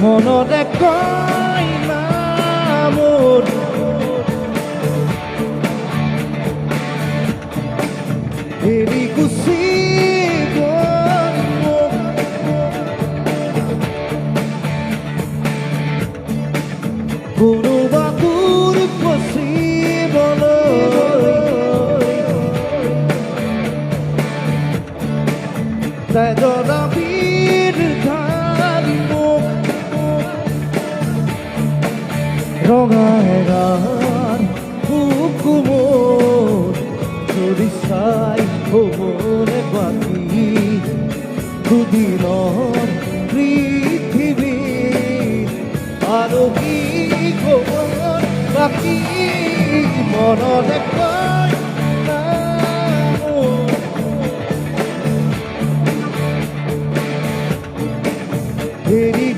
মনতে কয় না মোৰ এৰি গুচি গ'ল মোক কোনোবা দূৰ পচিবলৈ তাই জনাবিৰ ধান মোক ৰঙা এগাৰ কুকুমৰ যদি চাই হ'বনে বাকী দুদিনৰ পৃথিৱী আৰু কি খবৰ বাকী মনতে কয় না মোৰ এৰি